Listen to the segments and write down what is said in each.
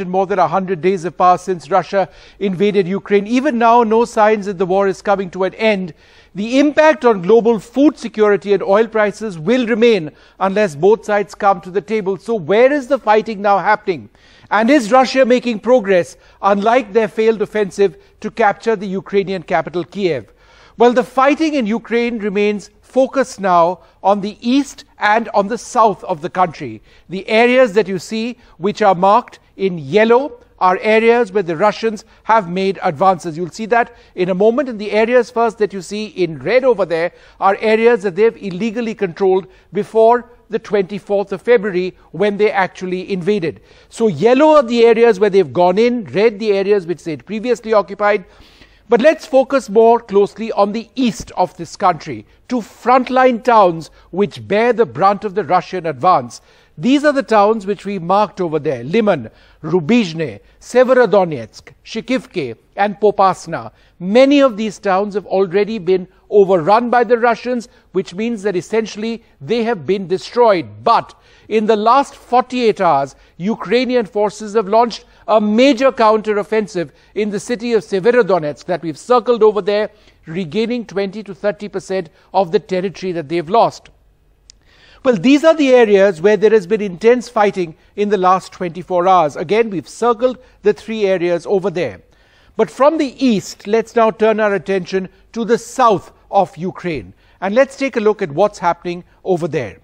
more than 100 days have passed since Russia invaded Ukraine. Even now, no signs that the war is coming to an end. The impact on global food security and oil prices will remain unless both sides come to the table. So where is the fighting now happening? And is Russia making progress, unlike their failed offensive to capture the Ukrainian capital, Kyiv? Well, the fighting in Ukraine remains focused now on the east and on the south of the country. The areas that you see, which are marked in yellow, are areas where the Russians have made advances. You'll see that in a moment. And the areas first that you see in red over there are areas that they've illegally controlled before the 24th of February when they actually invaded. So yellow are the areas where they've gone in, red the areas which they'd previously occupied. But let's focus more closely on the east of this country, two frontline towns which bear the brunt of the Russian advance. These are the towns which we marked over there: Liman, Rubizhne, Severodonetsk, Shikivke and Popasna. Many of these towns have already been overrun by the Russians, which means that essentially they have been destroyed. But in the last 48 hours, Ukrainian forces have launched a major counter-offensive in the city of Severodonetsk that we've circled over there, regaining 20 to 30% of the territory that they've lost. Well, these are the areas where there has been intense fighting in the last 24 hours. Again, we've circled the three areas over there. But from the east, let's now turn our attention to the south of Ukraine. And let's take a look at what's happening over there.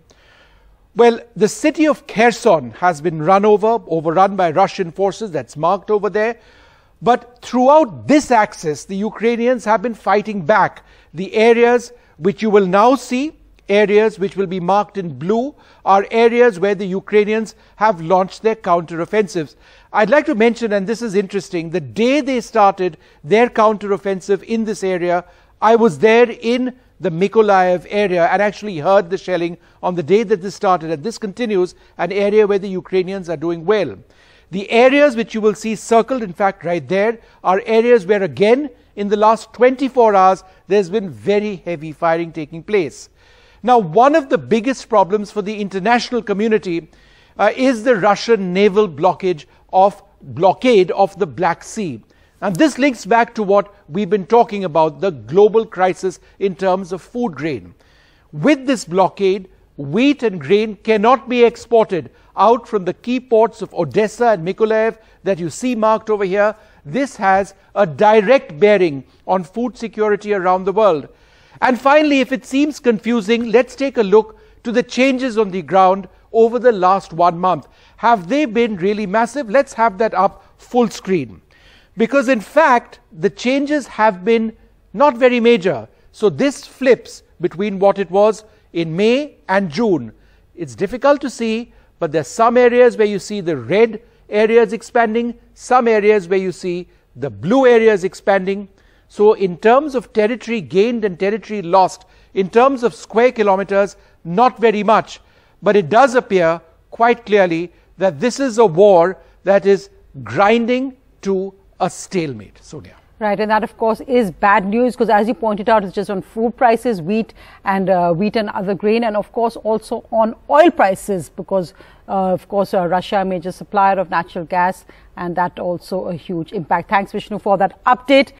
Well, the city of Kherson has been overrun by Russian forces. That's marked over there. But throughout this axis, the Ukrainians have been fighting back. The areas which you will now see, areas which will be marked in blue, are areas where the Ukrainians have launched their counter-offensives. I'd like to mention, and this is interesting, the day they started their counter-offensive in this area, I was there in the Mykolaiv area and actually heard the shelling on the day that this started, and this continues, an area where the Ukrainians are doing well. The areas which you will see circled, in fact right there, are areas where again in the last 24 hours there's been very heavy fighting taking place. Now, one of the biggest problems for the international community is the Russian naval blockade of the Black Sea. And this links back to what we've been talking about, the global crisis in terms of food grain. With this blockade, wheat and grain cannot be exported out from the key ports of Odessa and Mykolaiv that you see marked over here. This has a direct bearing on food security around the world. And finally, if it seems confusing, let's take a look to the changes on the ground over the last 1 month. Have they been really massive? Let's have that up full screen. Because in fact, the changes have been not very major. So this flips between what it was in May and June. It's difficult to see, but there's some areas where you see the red areas expanding, some areas where you see the blue areas expanding. So in terms of territory gained and territory lost, in terms of square kilometers, not very much. But it does appear quite clearly that this is a war that is grinding to a stalemate. Sonia. Right, and that of course is bad news because, as you pointed out, it's just on food prices, wheat and other grain, and of course also on oil prices because of course Russia, a major supplier of natural gas, and that also a huge impact. Thanks, Vishnu, for that update.